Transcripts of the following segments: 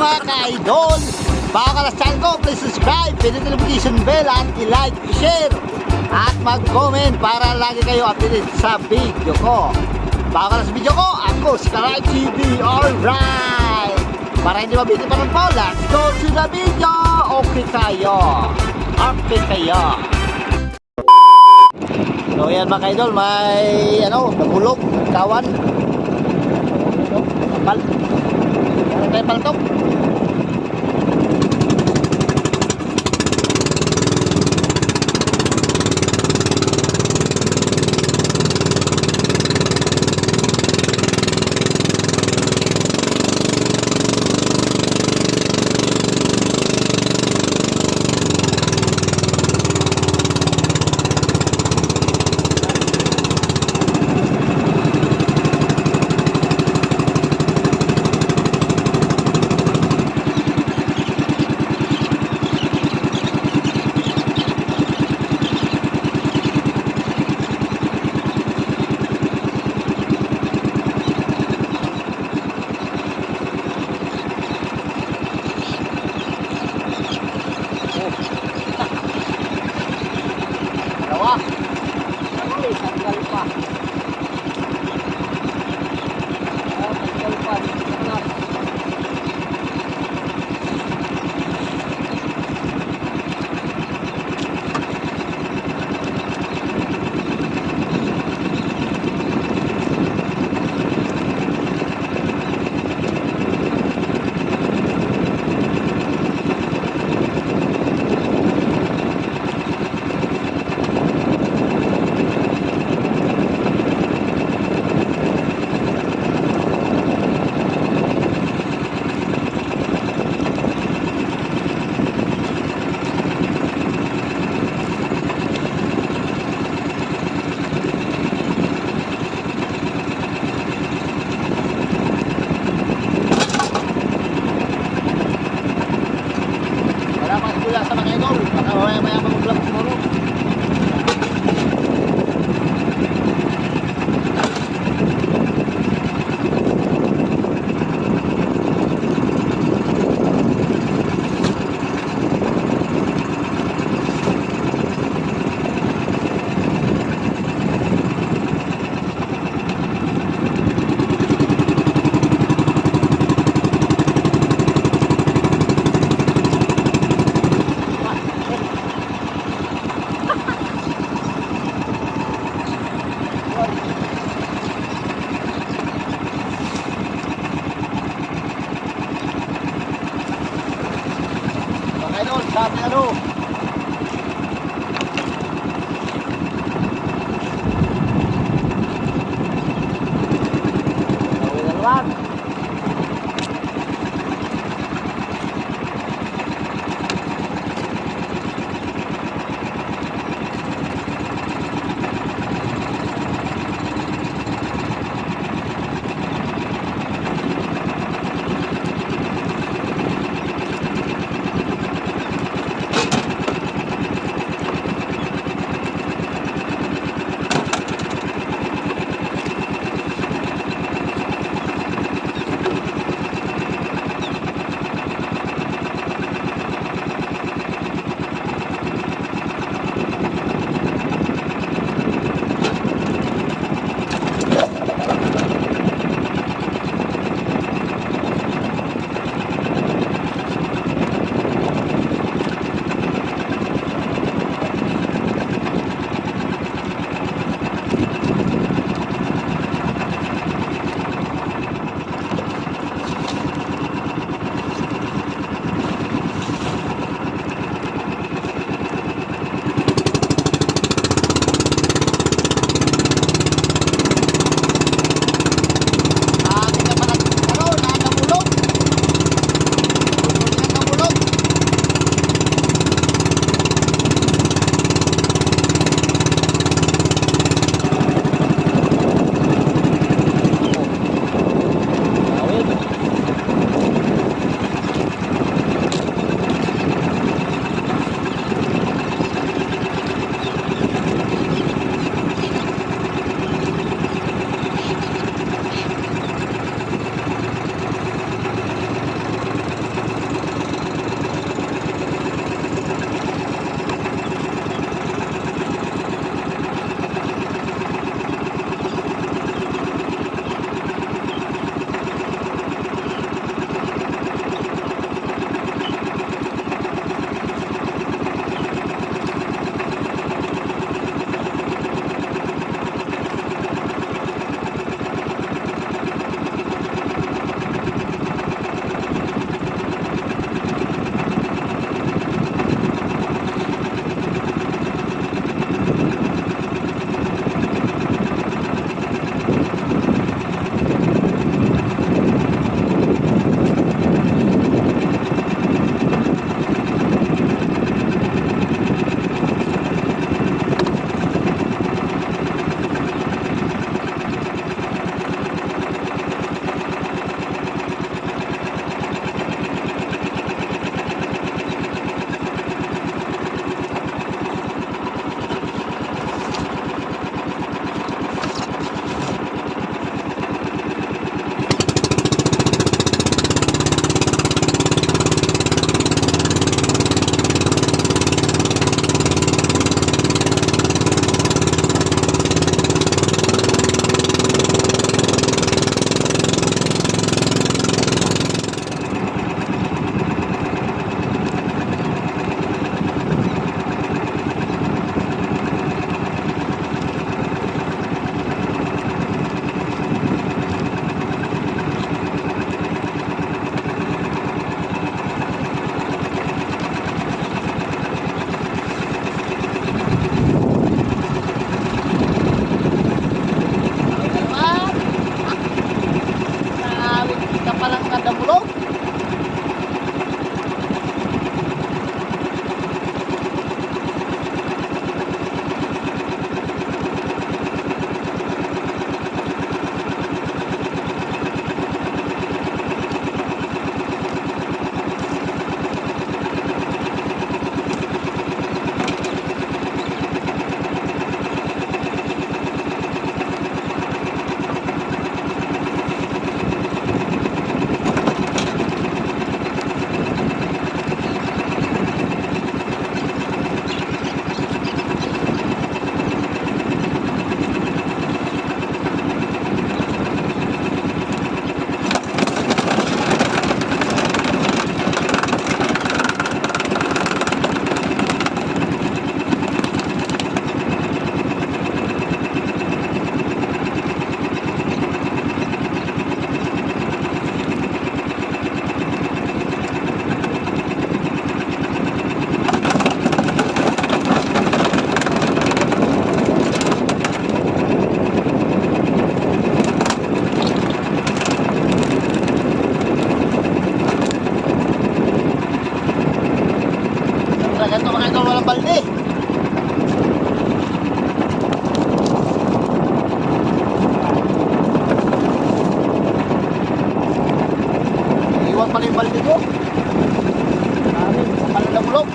mga ka-idol. Bago ka na sa channel ko, please subscribe, pindutin ang notification bell at i-like, i-share at mag-comment para lagi kayo updated sa video ko. Bago ka na sa video ko, ako si Karay TV. Alright, para hindi mabitin pa ng po, let's go to the video. Okay kayo, okay kayo. So yan mga ka-idol, may nabulog, kawan. Kapal. Ano tayo paltok? isang balde. Iwan pala yung balde ko. Palalabulog.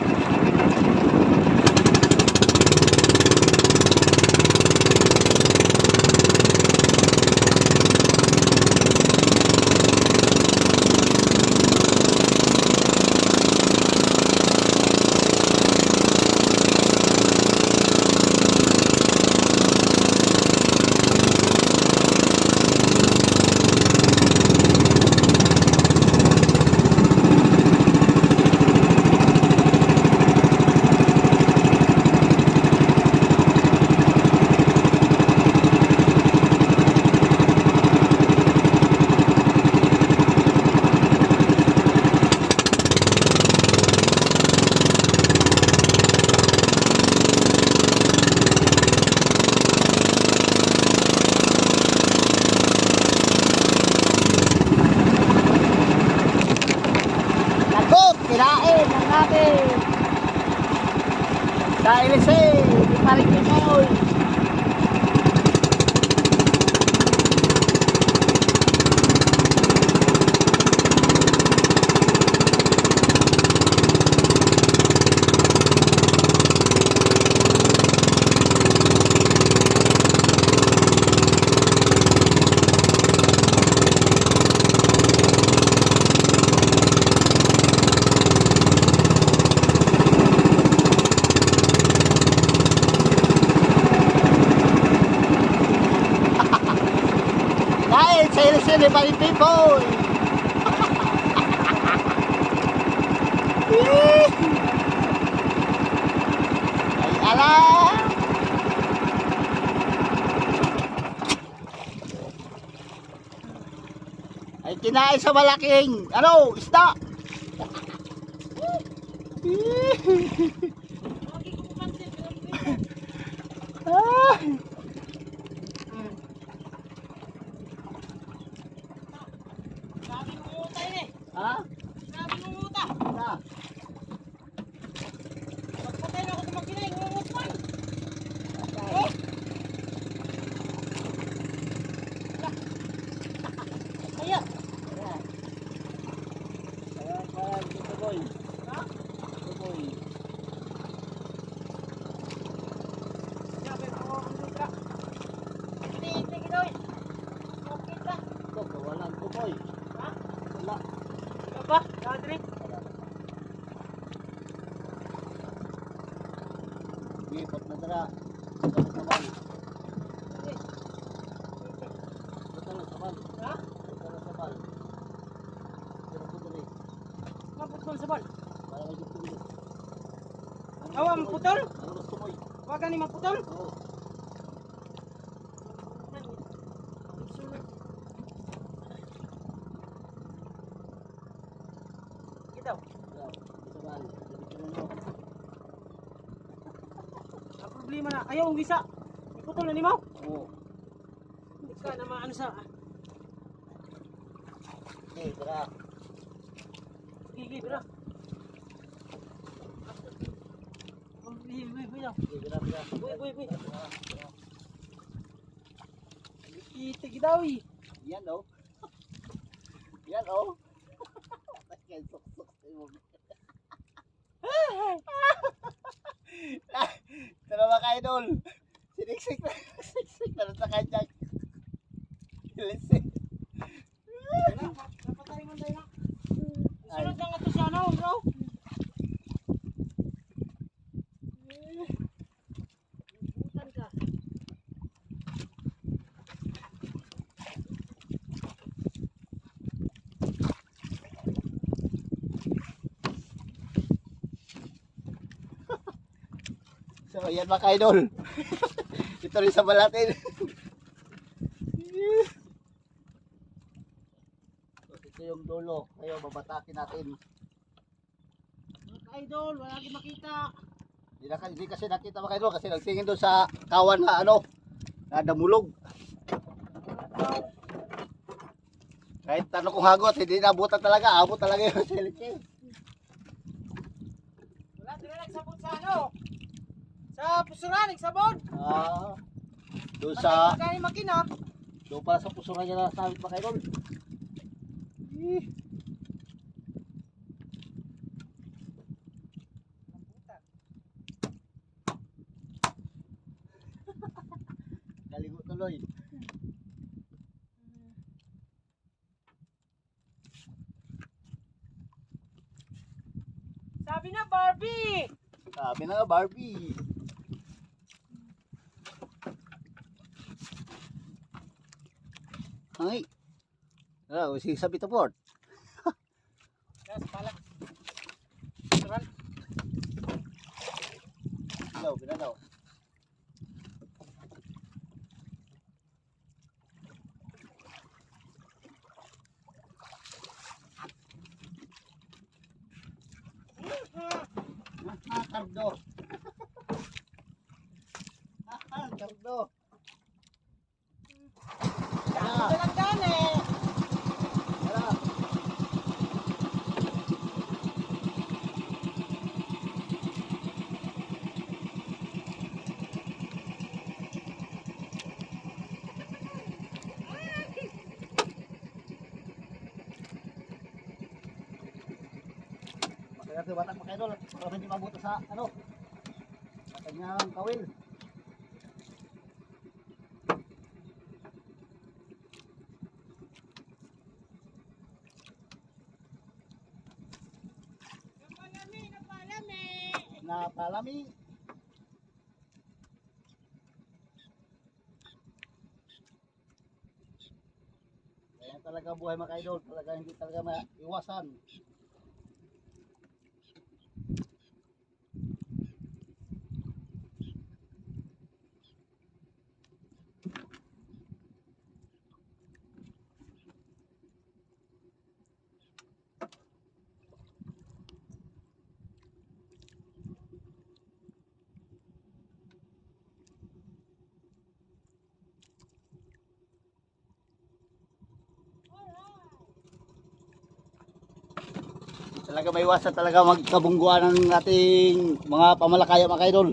Kirain lang natin. Dahil di pa rin kimoy. Sili pa rin people. Ay alam. Ay kinain sa malaking ano, isda. Ha? Grabe ngumunta. Na. Pagpatay na ako sa makina, ngumunta man. Oh! Ayan. Ayan, Tuloy. Ha? Tuloy. Grabe ako ang lutra. Hindi, Tuloy. Okay ka. Ito, kawalan Tuloy. Ha? Wala. Ikaw ba? Kadri? Gipot na dara. Kapit naman. Hindi. Ito na sabal. Ha? Ito na sabal. Ito na putol eh. Maputol sa bal. Para may gusto nyo. Awa, maputol? Ang gusto mo eh. Wag ni maputol? Oo. Ito. Sabal. Ang problema na, ayaw ang visa. Iputol na ni mo? Oo. Hindi ka na maano sa... Okay, tara. Gigi, bro. Buy. Okay, tara. Buy. Itig Dawi. Yan oh. Yan oh. Kaya sok-sok sa'yo. Tara mga ka-idol. Siniksik na sa kanya. Ilisik. Napatay mo tayo na. Sunod lang ito siya, no, bro? Butan ka. So, yan mga ka-idol. Ito rin sa balatin. So, ito yung dulo. Ngayon, babatakin natin. Mga idol, wala akong makita. Hindi kasi nakita mga ka-idol kasi nagtingin doon sa kawan na ano, na damulog. Kahit tanong kong hagot, hindi nabutan talaga. Abot talaga yung silike. Wala, nagsabot sa Sa ano? Sa pusuran, sabon. Doon sa... Pagkain makina. Doon pala sa pusuran niya na sabit mga idol. Kaligo tuloy. Sabi na Barbie. Sabi na Barbie. Ay. Sige sabi to port. Yes, palak. Pusuran. Binalaw. Kardo. Kardo. Dalang gani. Kaya batak mga idol para hindi mabuto sa ano sa kanyang kawil. Napalami. Kaya talaga buhay mga idol, talaga hindi talaga maiwasan. Talaga may iwasan talaga magkabungguan ng ating mga pamalakaya mga idol.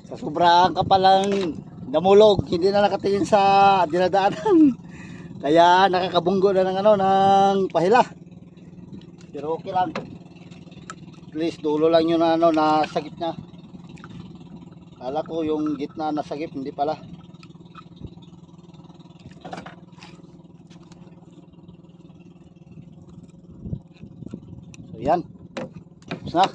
Sa sobrang kapalang damulog, hindi na nakatingin sa dinadaanan. Kaya nakakabunggo na ng ano ng pahila. Pero okay lang. At least dulo lang yun na ano nasa gitna. Kala ko yung gitna nasa gitna, hindi pala. So yan. Tapos na.